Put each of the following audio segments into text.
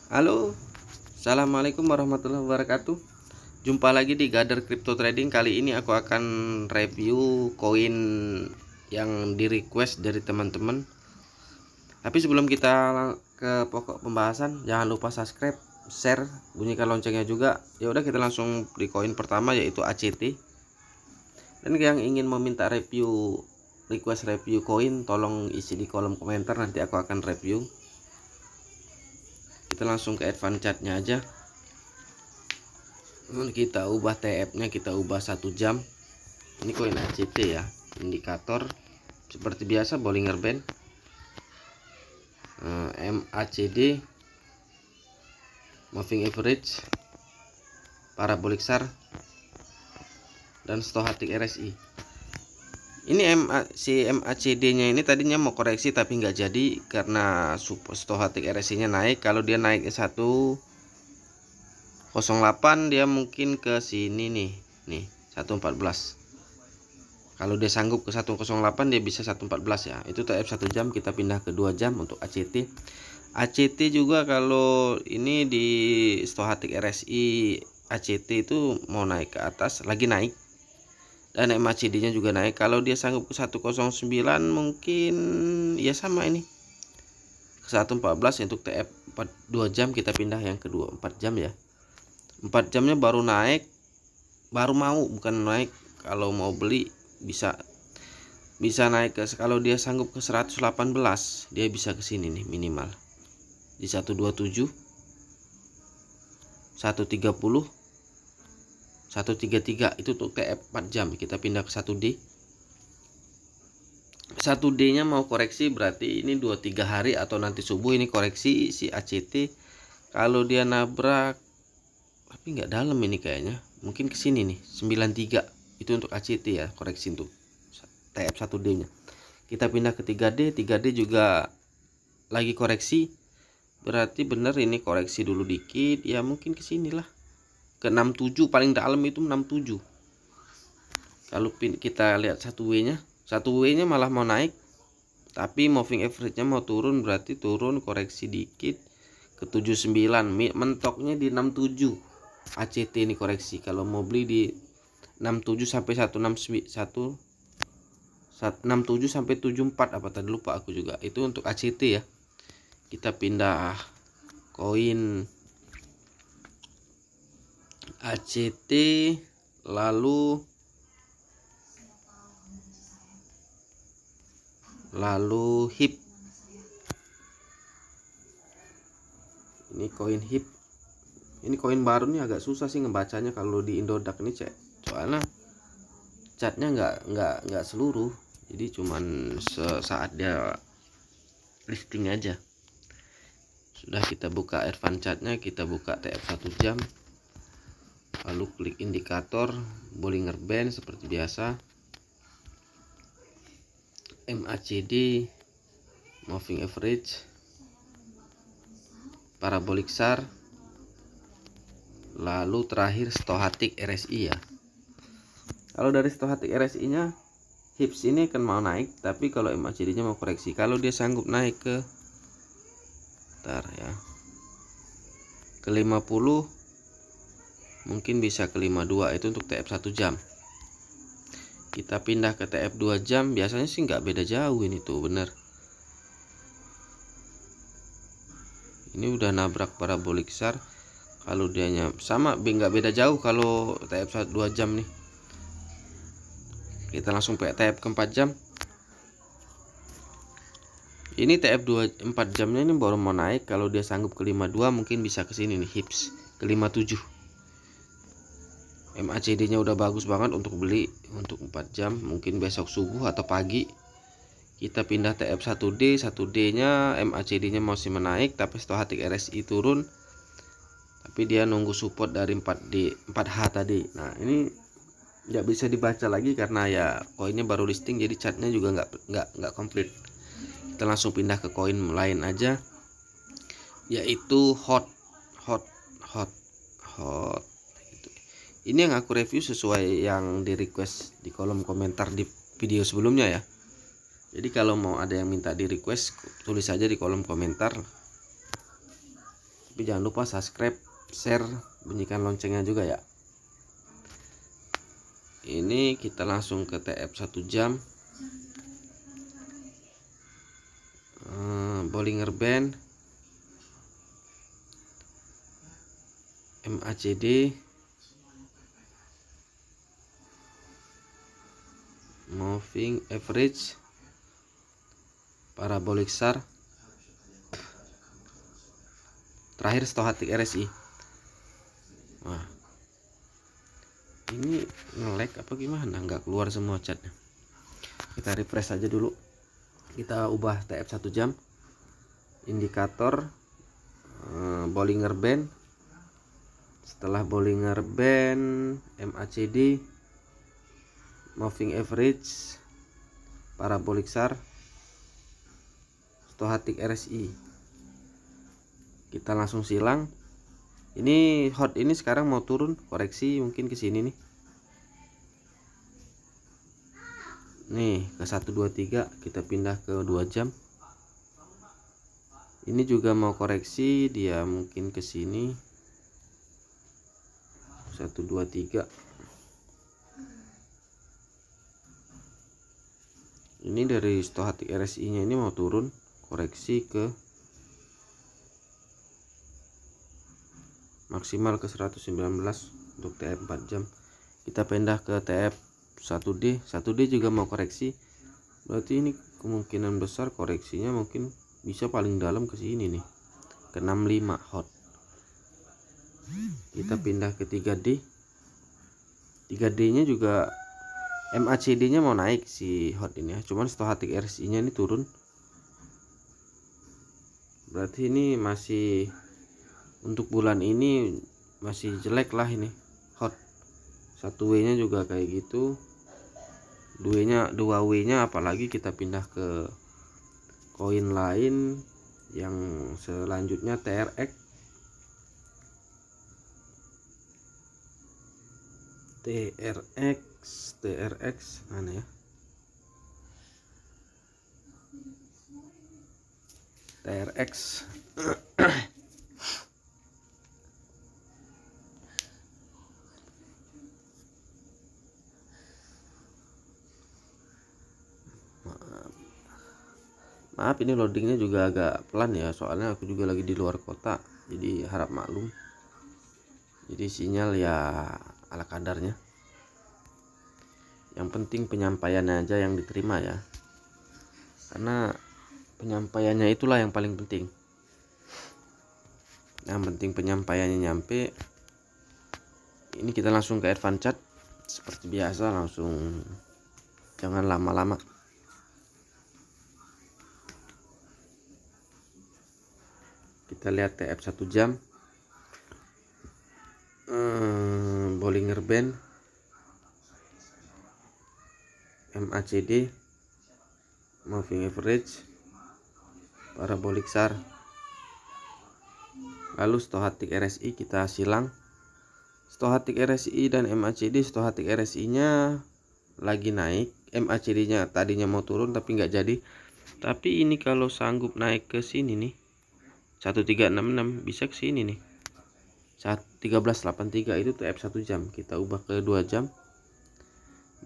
Halo, assalamualaikum warahmatullahi wabarakatuh. Jumpa lagi di Gather Crypto Trading. Kali ini aku akan review koin yang di request dari teman-teman. Tapi sebelum kita ke pokok pembahasan, jangan lupa subscribe, share, bunyikan loncengnya juga. Ya udah, kita langsung di koin pertama, yaitu ACT. Dan yang ingin meminta request review koin, tolong isi di kolom komentar, nanti aku akan review. Kita langsung ke advance chartnya aja. Kita ubah TF nya, kita ubah 1 jam. Ini koin ACT ya, indikator seperti biasa Bollinger Band, MACD, moving average, parabolic SAR, dan stochastic RSI. Ini MACD nya ini tadinya mau koreksi tapi nggak jadi karena stochastic RSI nya naik. Kalau dia naik ke 108, dia mungkin ke sini nih 114. Kalau dia sanggup ke 108, dia bisa 114 ya. Itu TF 1 jam. Kita pindah ke 2 jam untuk ACT. ACT juga kalau ini di stochastic RSI ACT itu mau naik ke atas, lagi naik. Dan MACD nya juga naik. Kalau dia sanggup ke 109 mungkin ya sama ini. Ke 114 untuk TF 2 jam. Kita pindah yang kedua 4 jam ya. 4 jamnya baru naik, baru mau, bukan naik. Kalau mau beli bisa naik ke, kalau dia sanggup ke 118 dia bisa ke sini nih, minimal di 127, 130, 133. Itu untuk TF 4 jam. Kita pindah ke 1D. 1D nya mau koreksi, berarti ini 2-3 hari atau nanti subuh ini koreksi si ACT. Kalau dia nabrak tapi nggak dalam ini kayaknya, mungkin ke sini nih 93. Itu untuk ACT ya, koreksi untuk TF 1D nya. Kita pindah ke 3D. 3D juga lagi koreksi, berarti bener ini koreksi dulu dikit ya, mungkin ke sinilah ke 67, paling dalam itu 67. Kalau kita lihat 1W nya, 1W nya malah mau naik tapi moving average nya mau turun, berarti turun koreksi dikit ke 79. Mentoknya di 67 ACT ini koreksi. Kalau mau beli di 67 sampai 167 sampai 74 apa tadi lupa aku juga. Itu untuk ACT ya. Kita pindah koin ACT, lalu HIP. Ini koin HIP. Ini koin baru nih, agak susah sih ngebacanya kalau di Indodax ini, soalnya catnya nggak seluruh, jadi cuman saat dia listing aja. Sudah, kita buka advance chartnya, kita buka TF 1 jam, lalu klik indikator Bollinger Band seperti biasa, MACD, moving average, parabolic SAR, lalu terakhir stochastic RSI ya. Kalau dari stochastic RSI nya, HIPS ini akan mau naik, tapi kalau MACD nya mau koreksi. Kalau dia sanggup naik ke ke 50, mungkin bisa ke 52. Itu untuk TF 1 jam. Kita pindah ke TF 2 jam. Biasanya sih nggak beda jauh ini tuh, bener. Ini udah nabrak parabolic SAR. Kalau dianya sama, nggak beda jauh kalau TF 2 jam nih. Kita langsung ke TF ke 4 jam. Ini TF 4 jamnya ini baru mau naik. Kalau dia sanggup ke 52 mungkin bisa ke sini nih, HIPS ke 57. MACD nya udah bagus banget untuk beli untuk 4 jam, mungkin besok subuh atau pagi. Kita pindah TF 1D. 1D nya MACD nya masih menaik tapi stochastic RSI turun, tapi dia nunggu support dari 4H tadi. Nah, ini nggak bisa dibaca lagi karena ya koinnya baru listing, jadi chartnya juga nggak komplit. Kita langsung pindah ke koin lain aja, yaitu hot. Ini yang aku review sesuai yang di request di kolom komentar di video sebelumnya ya. Jadi kalau mau ada yang minta di request, tulis saja di kolom komentar. Tapi jangan lupa subscribe, share, bunyikan loncengnya juga ya. Ini kita langsung ke TF 1 jam. Bollinger Band, MACD, Moving Average, Parabolic SAR, terakhir Stochastic RSI. Nah, ini nge-lag apa gimana, nggak keluar semua catnya. Kita refresh aja dulu. Kita ubah TF 1 jam, indikator, Bollinger Band. Setelah Bollinger Band, MACD, Moving Average, Parabolic SAR, Stochastic RSI. Kita langsung silang. Ini hot ini sekarang mau turun, koreksi mungkin ke sini nih. Nih ke 123, kita pindah ke 2 jam. Ini juga mau koreksi, dia mungkin ke sini 123. Ini dari Stochastic RSI nya ini mau turun, koreksi ke maksimal ke 119 untuk TF 4 jam. Kita pindah ke TF 1D. 1D juga mau koreksi, berarti ini kemungkinan besar koreksinya mungkin bisa paling dalam ke sini nih, ke 65 hot. Kita pindah ke 3D. 3D nya juga MACD nya mau naik si hot ini ya, cuman Stochastic RSI nya ini turun, berarti ini masih untuk bulan ini masih jelek lah ini hot. 1W nya juga kayak gitu, 2W nya apalagi. Kita pindah ke koin lain yang selanjutnya TRX. Mana ya? TRX. Maaf ini loadingnya juga agak pelan ya, soalnya aku juga lagi di luar kota, jadi harap maklum. Jadi sinyal ya ala kadarnya. Yang penting penyampaiannya aja yang diterima ya, karena penyampaiannya itulah yang paling penting. Yang penting penyampaiannya nyampe. Ini kita langsung ke advance chart seperti biasa, langsung, jangan lama-lama. Kita lihat TF 1 jam, Bollinger Band, MACD, Moving Average, Parabolic SAR, lalu Stochastic RSI kita silang. Stochastic RSI dan MACD, Stochastic RSI nya lagi naik, MACD nya tadinya mau turun tapi nggak jadi. Tapi ini kalau sanggup naik ke sini nih 1366, bisa ke sini nih 1383, itu TF 1 jam. Kita ubah ke 2 jam.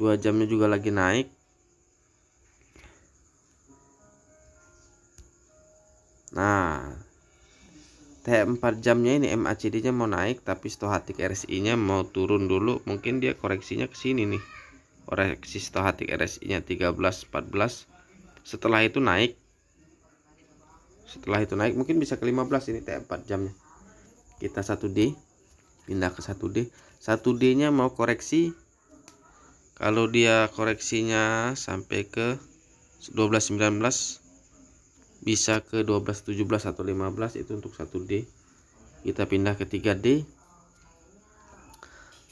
2 jamnya juga lagi naik. Nah, TF 4 jamnya ini MACD nya mau naik tapi Stochastic RSI nya mau turun dulu. Mungkin dia koreksinya ke sini nih. Koreksi Stochastic RSI nya 13 14. Setelah itu naik. Mungkin bisa ke 15 ini TF 4 jamnya. Kita 1D, pindah ke 1D. 1D nya mau koreksi. Kalau dia koreksinya sampai ke 12.19, bisa ke 12.17 atau 15, itu untuk 1D. Kita pindah ke 3D.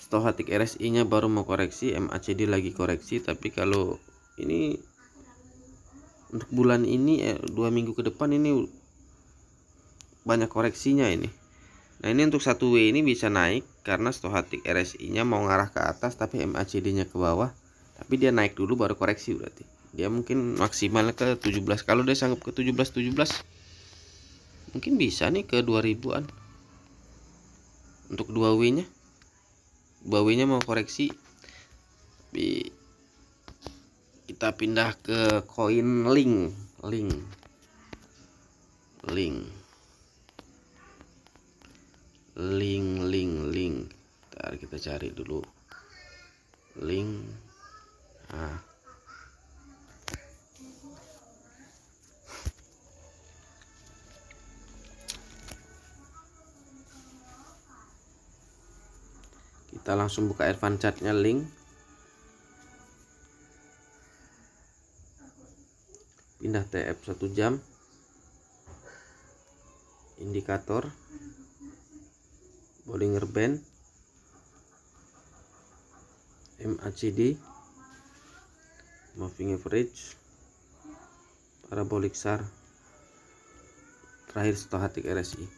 Stochastic RSI nya baru mau koreksi, MACD lagi koreksi. Tapi kalau ini untuk bulan ini 2 minggu ke depan ini banyak koreksinya ini. Nah ini untuk 1W ini bisa naik karena Stochastic RSI nya mau ngarah ke atas tapi MACD nya ke bawah. Tapi dia naik dulu baru koreksi, berarti dia mungkin maksimal ke 17. Kalau dia sanggup ke 17 mungkin bisa nih ke 2000-an. Untuk 2W nya mau koreksi, kita pindah ke koin link. Ntar kita cari dulu link. Nah, kita langsung buka advance chartnya link, pindah TF 1 jam, indikator, Bollinger Band, MACD, moving average, parabolic SAR, terakhir stochastic RSI.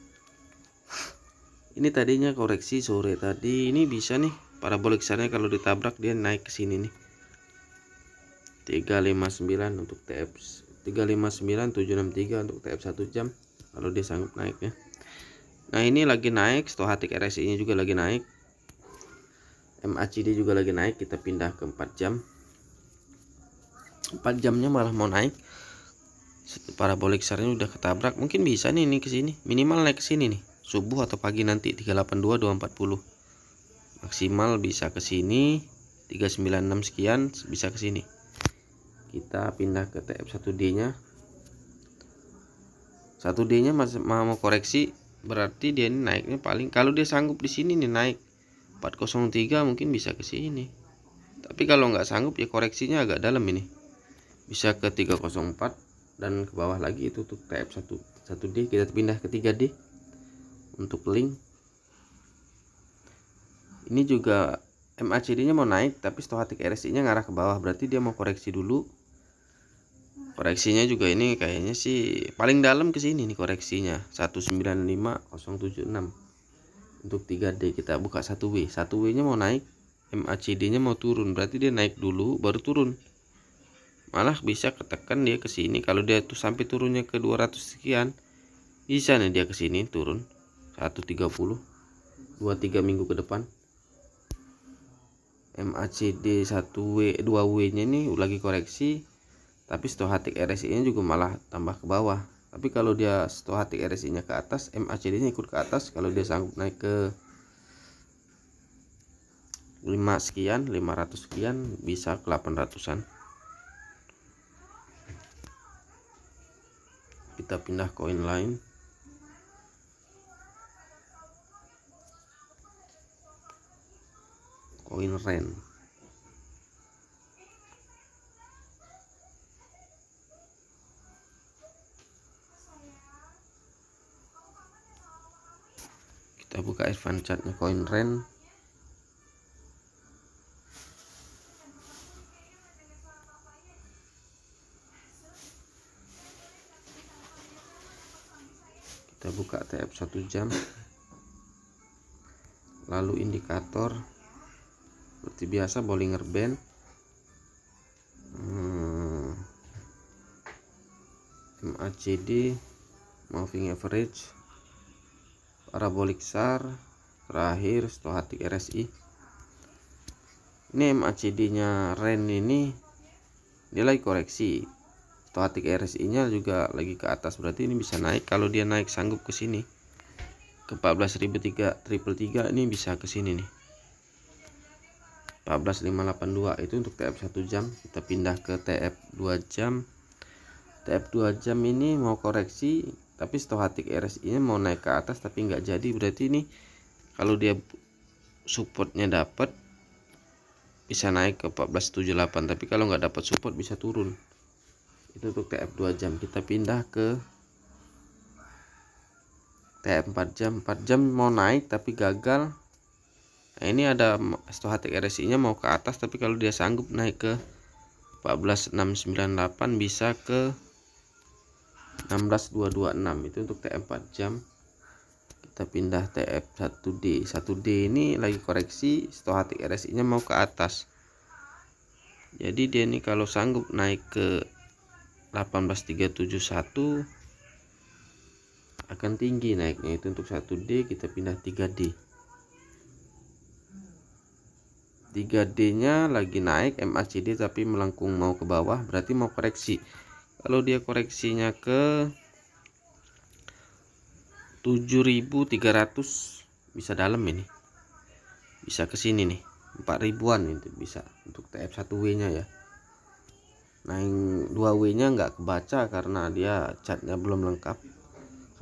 Ini tadinya koreksi sore tadi, ini bisa nih parabolic SAR-nya kalau ditabrak dia naik ke sini nih. 359 untuk TF 359, 763 untuk TF 1 jam kalau dia sanggup naiknya. Nah, ini lagi naik, stochastic RSI-nya juga lagi naik. MACD juga lagi naik, kita pindah ke 4 jam. 4 jamnya malah mau naik. Parabolic SAR-nya udah ketabrak, mungkin bisa nih ini ke sini. Minimal naik ke sini nih, subuh atau pagi nanti 382 240. Maksimal bisa ke sini 396 sekian, bisa ke sini. Kita pindah ke TF 1D-nya. 1D-nya masih mau koreksi, berarti dia ini naiknya paling, kalau dia sanggup di sini nih naik 403 mungkin bisa ke sini. Tapi kalau nggak sanggup ya koreksinya agak dalam ini. Bisa ke 304 dan ke bawah lagi, itu untuk TF 1D. Kita pindah ke 3D untuk link. Ini juga MACD-nya mau naik tapi stochastic RSI-nya ngarah ke bawah, berarti dia mau koreksi dulu. Koreksinya juga ini kayaknya sih paling dalam ke sini nih koreksinya 195076. Untuk 3D kita buka 1W. 1W-nya mau naik, MACD-nya mau turun, berarti dia naik dulu baru turun. Malah bisa ketekan dia ke sini. Kalau dia tuh sampai turunnya ke 200 sekian, bisa nih dia ke sini turun 130 2-3 minggu ke depan. MACD 1W 2W-nya ini lagi koreksi, tapi stochastic RSI-nya juga malah tambah ke bawah. Tapi kalau dia stochastic RSI-nya ke atas, MACD-nya ikut ke atas. Kalau dia sanggup naik ke 5 sekian, 500 sekian, bisa ke 800-an. Kita pindah koin lain. Koin REN. Kita buka advance chartnya koin REN. Kita buka TF 1 jam, lalu indikator seperti biasa Bollinger Band, MACD, moving average, parabolic SAR, terakhir stochastic RSI. Ini MACD-nya REN ini dia lagi koreksi, stochastic RSI-nya juga lagi ke atas, berarti ini bisa naik. Kalau dia naik sanggup ke sini ke 14.333, ini bisa ke sini nih 14.582. itu untuk TF 1 jam. Kita pindah ke TF 2 jam. TF 2 jam ini mau koreksi, tapi stochastic RSI-nya mau naik ke atas tapi nggak jadi, berarti ini kalau dia supportnya dapat bisa naik ke 1478, tapi kalau nggak dapat support bisa turun. Itu untuk TF 2 jam. Kita pindah ke TF 4 jam. 4 jam mau naik tapi gagal. Nah, ini ada stochastic RSI-nya mau ke atas, tapi kalau dia sanggup naik ke 14698 bisa ke 16226. Itu untuk TF 4 jam. Kita pindah TF 1D. 1D ini lagi koreksi, stochastic RSI-nya mau ke atas. Jadi dia ini kalau sanggup naik ke 18371 akan tinggi naiknya. Itu untuk 1D. Kita pindah 3D. 3D nya lagi naik MACD tapi melengkung mau ke bawah, berarti mau koreksi. Kalau dia koreksinya ke 7.300 bisa dalam ini, bisa ke sini nih 4.000-an itu bisa untuk TF1W nya ya. Nah yang 2W nya nggak kebaca karena dia catnya belum lengkap,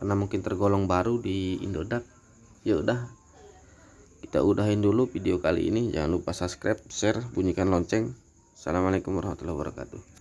karena mungkin tergolong baru di Indodax. Ya udah, kita udahin dulu video kali ini. Jangan lupa subscribe, share, bunyikan lonceng. Assalamualaikum warahmatullahi wabarakatuh.